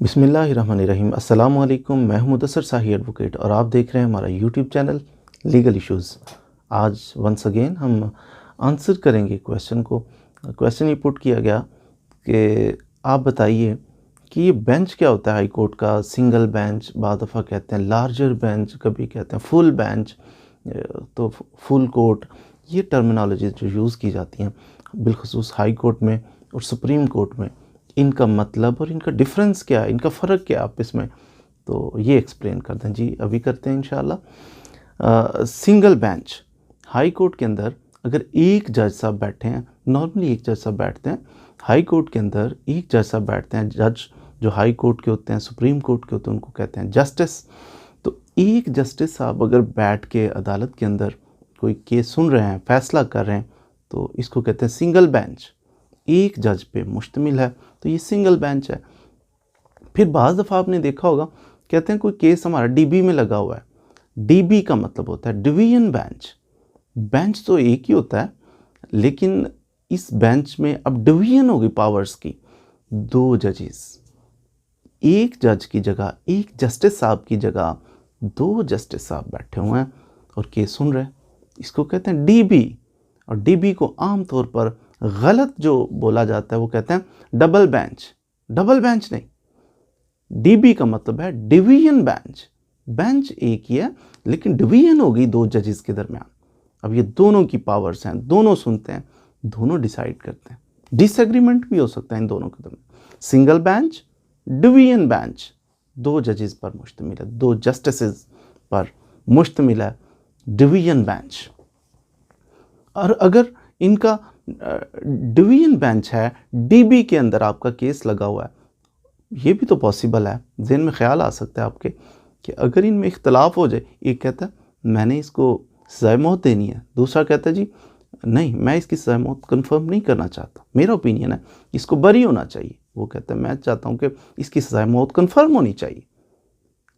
बिस्मिल्लाहिर्रहमानिर्रहीम। अस्सलाम वालेकुम। मैं हूं मुदस्सर साही एडवोकेट और आप देख रहे हैं हमारा यूट्यूब चैनल लीगल इश्यूज़। आज वंस अगेन हम आंसर करेंगे क्वेश्चन ये पुट किया गया कि आप बताइए कि ये बेंच क्या होता है हाई कोर्ट का। सिंगल बेंच, बाद दफ़ा कहते हैं लार्जर बेंच, कभी कहते हैं फुल बेंच, तो फुल कोर्ट। ये टर्मिनोलॉजी जो यूज़ की जाती हैं बिलखुसूस हाई कोर्ट में और सुप्रीम कोर्ट में, इनका मतलब और इनका डिफरेंस क्या है, इनका फ़र्क क्या है आपस में, तो ये एक्सप्लेन कर दें जी। अभी करते हैं इंशाल्लाह। सिंगल बेंच हाई कोर्ट के अंदर अगर एक जज साहब बैठे हैं, नॉर्मली एक जज साहब बैठते हैं हाई कोर्ट के अंदर, एक जज साहब बैठते हैं। जज जो हाई कोर्ट के होते हैं, सुप्रीम कोर्ट के होते हैं, उनको कहते हैं जस्टिस। तो एक जस्टिस साहब अगर बैठ के अदालत के अंदर कोई केस सुन रहे हैं, फैसला कर रहे हैं, तो इसको कहते हैं सिंगल बेंच। एक जज पे मुश्तमिल है तो ये सिंगल बेंच है। फिर बाज़ दफ़ा आपने देखा होगा, कहते हैं कोई केस हमारा डीबी में लगा हुआ है। डीबी का मतलब होता है डिवीजन बेंच। बेंच तो एक ही होता है, लेकिन इस बेंच में अब डिवीजन होगी पावर्स की। दो जजेस, एक जज की जगह, एक जस्टिस साहब की जगह दो जस्टिस साहब बैठे हुए हैं और केस सुन रहे हैं। इसको कहते हैं डीबी। और डीबी को आम तौर पर गलत जो बोला जाता है वो कहते हैं डबल बेंच। डबल बेंच नहीं, डीबी का मतलब है डिवीजन बेंच। बेंच एक ही है लेकिन डिवीजन होगी दो जजेस के दरमियान। अब ये दोनों की पावर्स हैं, दोनों सुनते हैं, दोनों डिसाइड करते हैं। डिसएग्रीमेंट भी हो सकता है इन दोनों के दरमियान। सिंगल बेंच, डिवीजन बेंच, दो जजेस पर मुश्तमिल है, दो जस्टिसेस पर मुश्तमिल है डिवीजन बेंच। और अगर इनका डिवीजन बेंच है, डीबी के अंदर आपका केस लगा हुआ है, ये भी तो पॉसिबल है। ज़हन में ख्याल आ सकता है आपके कि अगर इनमें इख्तलाफ हो जाए, एक कहता है मैंने इसको सज़ाए मौत देनी है, दूसरा कहता है जी नहीं, मैं इसकी सज़ाए मौत कन्फर्म नहीं करना चाहता, मेरा ओपिनियन है इसको बरी होना चाहिए। वो कहता है मैं चाहता हूँ कि इसकी सज़ाए मौत कन्फर्म होनी चाहिए।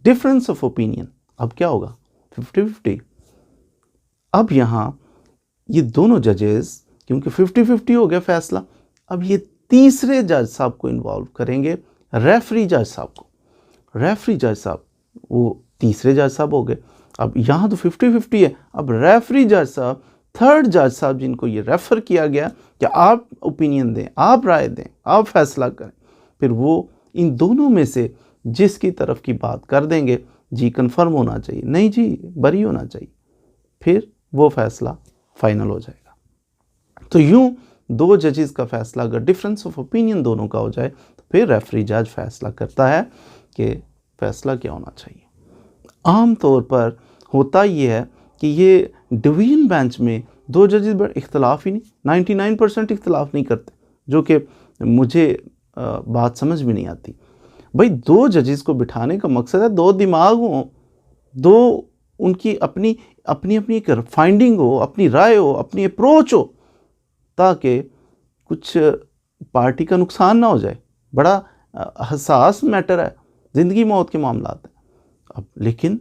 Difference of opinion. अब क्या होगा? 50-50। अब यहाँ ये दोनों जजेस, क्योंकि 50-50 हो गया फैसला, अब ये तीसरे जज साहब को इन्वॉल्व करेंगे, रेफरी जज साहब को। रेफरी जज साहब वो तीसरे जज साहब हो गए। अब यहाँ तो 50-50 है, अब रेफरी जज साहब, थर्ड जज साहब जिनको ये रेफ़र किया गया कि आप ओपिनियन दें, आप राय दें, आप फैसला करें, फिर वो इन दोनों में से जिसकी तरफ की बात कर देंगे, जी कन्फर्म होना चाहिए, नहीं जी बरी होना चाहिए, फिर वो फैसला फाइनल हो जाएगा। तो यूं दो जजेस का फैसला अगर डिफरेंस ऑफ ओपिनियन दोनों का हो जाए, तो फिर रेफरी जज फैसला करता है कि फैसला क्या होना चाहिए। आम तौर पर होता ये है कि ये डिवीजन बेंच में दो जजेस बड़े इख्तलाफ ही नहीं, 99% इख्तलाफ नहीं करते, जो कि मुझे बात समझ में नहीं आती। भाई दो जजेस को बिठाने का मकसद है दो दिमाग हों, दो उनकी अपनी अपनी अपनी एक फाइंडिंग हो, अपनी राय हो, अपनी अप्रोच हो, ताकि कुछ पार्टी का नुकसान ना हो जाए। बड़ा हसास मैटर है, ज़िंदगी मौत के मामलात हैं। अब लेकिन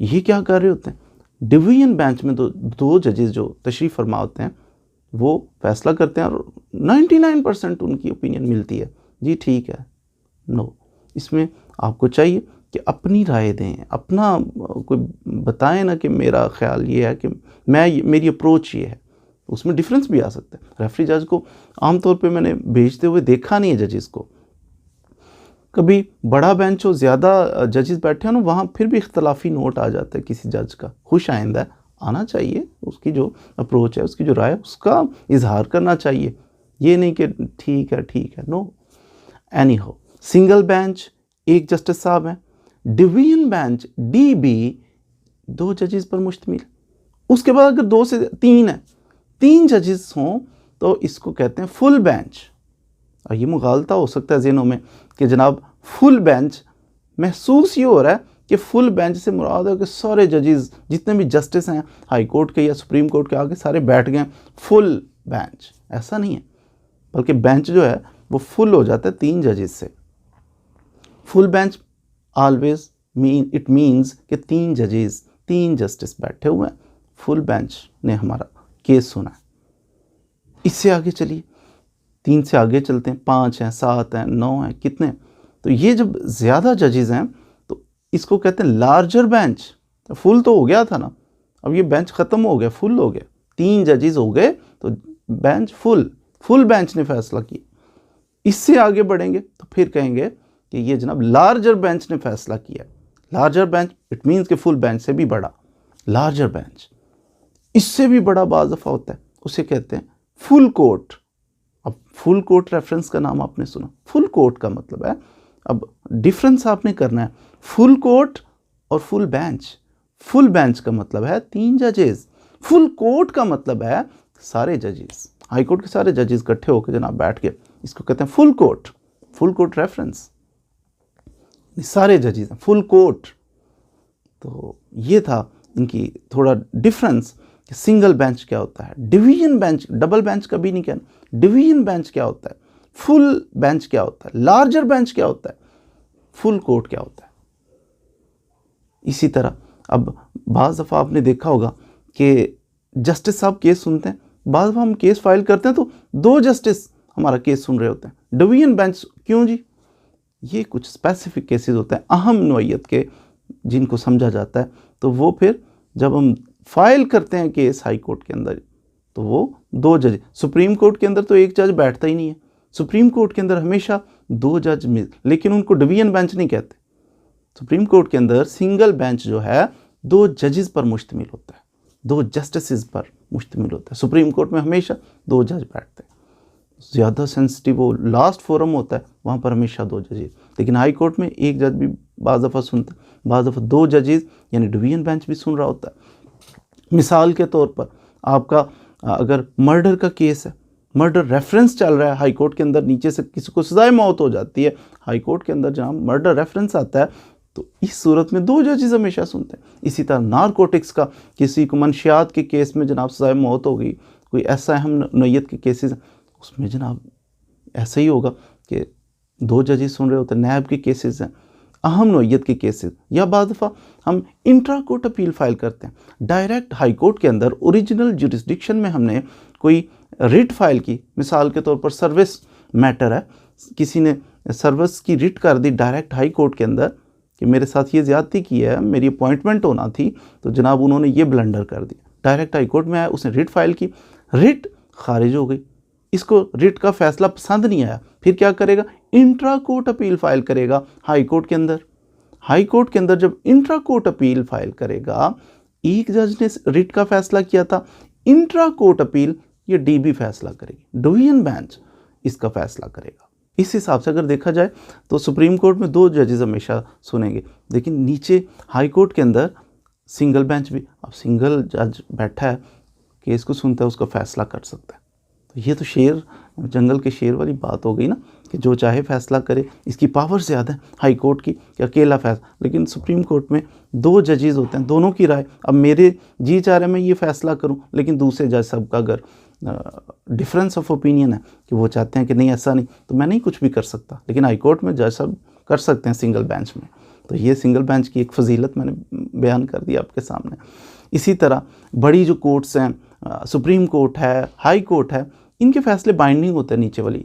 ये क्या कर रहे होते हैं, डिवीजन बेंच में दो जजेस जो तशरीफ़ फरमा होते हैं वो फैसला करते हैं और 99% उनकी ओपिनियन मिलती है, जी ठीक है। नो, इसमें आपको चाहिए कि अपनी राय दें, अपना कोई बताएं ना कि मेरा ख्याल ये है कि मेरी अप्रोच ये है। उसमें डिफरेंस भी आ सकता है। रेफरी जज को आमतौर पे मैंने भेजते हुए देखा नहीं है जजेस को। कभी बड़ा बेंच हो, ज़्यादा जजेस बैठे हैं ना, वहाँ फिर भी इख्तलाफी नोट आ जाता है किसी जज का। खुश आइंदा आना चाहिए, उसकी जो अप्रोच है, उसकी जो राय है, उसका इजहार करना चाहिए। ये नहीं कि ठीक है, नो। एनी हो, सिंगल बेंच एक जस्टिस साहब हैं, डिवीजन बेंच डीबी दो जजेस पर मुश्तमिल। उसके बाद अगर दो से तीन है, तीन जजेस हों तो इसको कहते हैं फुल बेंच। और ये मुगालता हो सकता है ज़हनों में कि जनाब फुल बेंच, महसूस ये हो रहा है कि फुल बेंच से मुराद है कि सारे जजेस जितने भी जस्टिस हैं हाई कोर्ट के या सुप्रीम कोर्ट के आगे सारे बैठ गए फुल बेंच। ऐसा नहीं है, बल्कि बेंच जो है वो फुल हो जाता है तीन जजेस से। Full bench always it means कि तीन जजेस, तीन जस्टिस बैठे हुए हैं, फुल बेंच ने हमारा केस सुना है। इससे आगे चलिए, तीन से आगे चलते हैं, 5 हैं, 7 हैं, 9 हैं, कितने, तो ये जब ज़्यादा जजेस हैं तो इसको कहते हैं लार्जर बेंच। फुल तो हो गया था ना, अब ये बेंच ख़त्म हो गया, फुल हो गया, 3 जजेस हो गए तो बेंच फुल बेंच ने फैसला किया। इससे आगे बढ़ेंगे तो फिर कहेंगे कि ये जनाब लार्जर बेंच ने फैसला किया। लार्जर बेंच इट मीन्स कि फुल बेंच से भी बड़ा, लार्जर बेंच। इससे भी बड़ा बाज़ दफ़ा होता है, उसे कहते हैं फुल कोर्ट। अब फुल कोर्ट रेफरेंस का नाम आपने सुना, फुल कोर्ट का मतलब है, अब डिफरेंस आपने करना है फुल कोर्ट और फुल बेंच। फुल बेंच का मतलब है 3 जजेस, फुल कोर्ट का मतलब है सारे जजेस, हाई कोर्ट के सारे जजेस इकट्ठे होकर जनाब बैठ गए, इसको कहते हैं full court. Full court reference, सारे जजेस हैं, फुल कोर्ट। तो ये था इनकी थोड़ा डिफरेंस कि सिंगल बेंच क्या होता है, डिवीजन बेंच, डबल बेंच कभी नहीं कहना, डिवीजन बेंच क्या होता है, फुल बेंच क्या होता है, लार्जर बेंच क्या होता है, फुल कोर्ट क्या होता है। इसी तरह अब बाज़ दफ़ा आपने देखा होगा कि जस्टिस साहब केस सुनते हैं, बाज़ दफ़ा हम केस फाइल करते हैं तो 2 जस्टिस हमारा केस सुन रहे होते हैं, डिवीजन बेंच क्यों जी? ये कुछ स्पेसिफिक केसेस होते हैं अहम नौइयत के, जिनको समझा जाता है, तो वो फिर जब हम फाइल करते हैं केस हाई कोर्ट के अंदर तो वो 2 जज, सुप्रीम कोर्ट के अंदर तो 1 जज बैठता ही नहीं है, सुप्रीम कोर्ट के अंदर हमेशा 2 जज मिल, लेकिन उनको डिवीजन बेंच नहीं कहते। सुप्रीम कोर्ट के अंदर सिंगल बेंच जो है 2 जजेस पर मुश्तमिल होता है, 2 जस्टिस पर मुश्तमिल होता है। सुप्रीम कोर्ट में हमेशा 2 जज बैठते हैं, ज़्यादा सेंसिटिव वो लास्ट फोरम होता है, वहाँ पर हमेशा 2 जजेस, लेकिन हाई कोर्ट में 1 जज भी बाज़ दफ़ा सुनता है, बाज़ दफ़ा 2 जजेस यानी डिवीजन बेंच भी सुन रहा होता है। मिसाल के तौर पर आपका अगर मर्डर का केस है, मर्डर रेफरेंस चल रहा है हाई कोर्ट के अंदर, नीचे से किसी को सज़ाए मौत हो जाती है, हाई कोर्ट के अंदर जहाँ मर्डर रेफरेंस आता है तो इस सूरत में 2 जजेस हमेशा सुनते हैं। इसी तरह नारकोटिक्स का, किसी को मंशियात के केस में जनाब सज़ाए मौत हो गई, कोई ऐसा अहम नौइयत के केसेस, उसमें जनाब ऐसा ही होगा कि 2 जजेस सुन रहे होते हैं। नैब के केसेस हैं, अहम नौइयत के केसेस, या बाद दफ़ा हम इंट्रा कोर्ट अपील फाइल करते हैं, डायरेक्ट हाई कोर्ट के अंदर ओरिजिनल जुरिस्डिक्शन में हमने कोई रिट फाइल की, मिसाल के तौर पर सर्विस मैटर है, किसी ने सर्विस की रिट कर दी डायरेक्ट हाई कोर्ट के अंदर कि मेरे साथ ये ज़्यादती की है, मेरी अपॉइंटमेंट होना थी, तो जनाब उन्होंने ये ब्लंडर कर दिया, डायरेक्ट हाई कोर्ट में आया, उसने रिट फाइल की, रिट खारिज हो गई, इसको रिट का फैसला पसंद नहीं आया, फिर क्या करेगा, इंट्रा कोर्ट अपील फाइल करेगा हाई कोर्ट के अंदर। हाई कोर्ट के अंदर जब इंट्रा कोर्ट अपील फाइल करेगा, एक जज ने रिट का फैसला किया था, इंट्रा कोर्ट अपील ये डीबी फैसला करेगी, डिवीजन बेंच इसका फैसला करेगा। इस हिसाब से अगर देखा जाए तो सुप्रीम कोर्ट में 2 जजेस हमेशा सुनेंगे, लेकिन नीचे हाई कोर्ट के अंदर सिंगल बेंच भी, अब सिंगल जज बैठा है, केस को सुनता है, उसका फैसला कर सकता है। तो ये तो शेर, जंगल के शेर वाली बात हो गई ना, कि जो चाहे फैसला करे, इसकी पावर ज़्यादा है हाई कोर्ट की कि अकेला फैसला, लेकिन सुप्रीम कोर्ट में 2 जजेस होते हैं, दोनों की राय, अब मेरे जी चाह रहे मैं ये फैसला करूं, लेकिन दूसरे जज साहब का अगर डिफरेंस ऑफ ओपिनियन है कि वो चाहते हैं कि नहीं ऐसा नहीं, तो मैं नहीं कुछ भी कर सकता, लेकिन हाई कोर्ट में जज साहब कर सकते हैं सिंगल बेंच में। तो ये सिंगल बेंच की एक फजीलत मैंने बयान कर दी आपके सामने। इसी तरह बड़ी जो कोर्ट्स हैं, सुप्रीम कोर्ट है, हाई कोर्ट है, इनके फैसले बाइंडिंग होते हैं नीचे वाली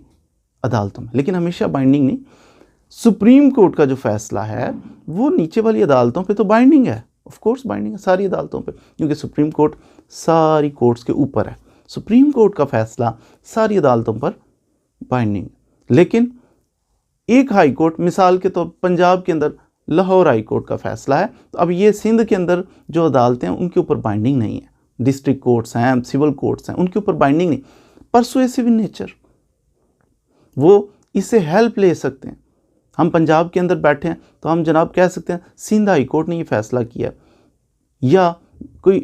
अदालतों में, लेकिन हमेशा बाइंडिंग नहीं। सुप्रीम कोर्ट का जो फैसला है वो नीचे वाली अदालतों पे तो बाइंडिंग है, ऑफ कोर्स बाइंडिंग है सारी अदालतों पे, क्योंकि सुप्रीम कोर्ट सारी कोर्ट्स के ऊपर है, सुप्रीम कोर्ट का फैसला सारी अदालतों पर बाइंडिंग। लेकिन एक हाई कोर्ट, मिसाल के तौर पंजाब के अंदर लाहौर हाई कोर्ट का फैसला है, तो अब ये सिंध के अंदर जो अदालतें हैं उनके ऊपर बाइंडिंग नहीं है, डिस्ट्रिक्ट कोर्ट्स हैं, सिविल कोर्ट्स हैं, उनके ऊपर बाइंडिंग नहीं, परसुएसिव इन नेचर, वो इससे हेल्प ले सकते हैं। हम पंजाब के अंदर बैठे हैं तो हम जनाब कह सकते हैं सिंध हाई कोर्ट ने ये फैसला किया, या कोई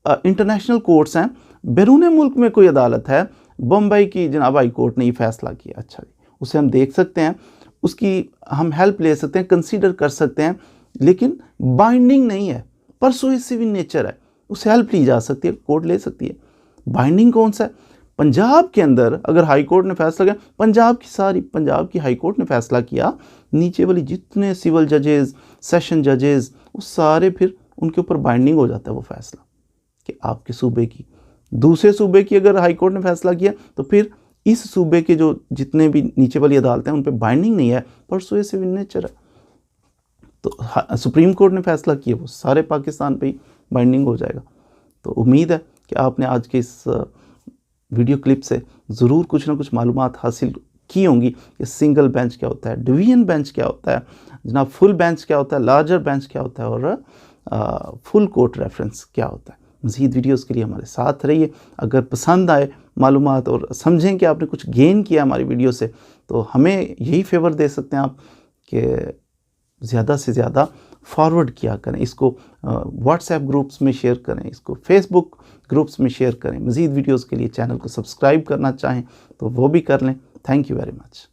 इंटरनेशनल कोर्ट्स हैं, बैरून मुल्क में कोई अदालत है, बम्बई की जनाब हाई कोर्ट ने ये फैसला किया, अच्छा जी, उसे हम देख सकते हैं, उसकी हम हेल्प ले सकते हैं, कंसीडर कर सकते हैं, लेकिन बाइंडिंग नहीं है, परसुएसिव इन नेचर है, उससे हेल्प ली जा सकती है, कोर्ट ले सकती है। बाइंडिंग कौन सा है? पंजाब के अंदर अगर हाई कोर्ट ने फैसला किया, पंजाब की हाई कोर्ट ने फैसला किया, नीचे वाली जितने सिविल जजेस, सेशन जजेस, वो सारे फिर उनके ऊपर बाइंडिंग हो जाता है वो फैसला, कि आपके सूबे की, दूसरे सूबे की अगर हाई कोर्ट ने फैसला किया तो फिर इस सूबे के जो जितने भी नीचे वाली अदालतें हैं उन पे बाइंडिंग नहीं है, परसुएसिव इन नेचर है। तो सुप्रीम कोर्ट ने फैसला किया वो सारे पाकिस्तान पे ही बाइंडिंग हो जाएगा। तो उम्मीद है कि आपने आज के इस वीडियो क्लिप से ज़रूर कुछ ना कुछ मालूमात हासिल की होंगी कि सिंगल बेंच क्या होता है, डिवीजन बेंच क्या होता है, जनाब फुल बेंच क्या होता है, लार्जर बेंच क्या होता है और फुल कोर्ट रेफरेंस क्या होता है। मज़ीद वीडियोस के लिए हमारे साथ रहिए। अगर पसंद आए मालूमात और समझें कि आपने कुछ गेन किया हमारी वीडियो से, तो हमें यही फेवर दे सकते हैं आप कि ज़्यादा से ज़्यादा फॉरवर्ड किया करें, इसको व्हाट्सएप ग्रुप्स में शेयर करें, इसको फेसबुक ग्रुप्स में शेयर करें। मज़ीद वीडियोस के लिए चैनल को सब्सक्राइब करना चाहें तो वो भी कर लें। Thank you very much.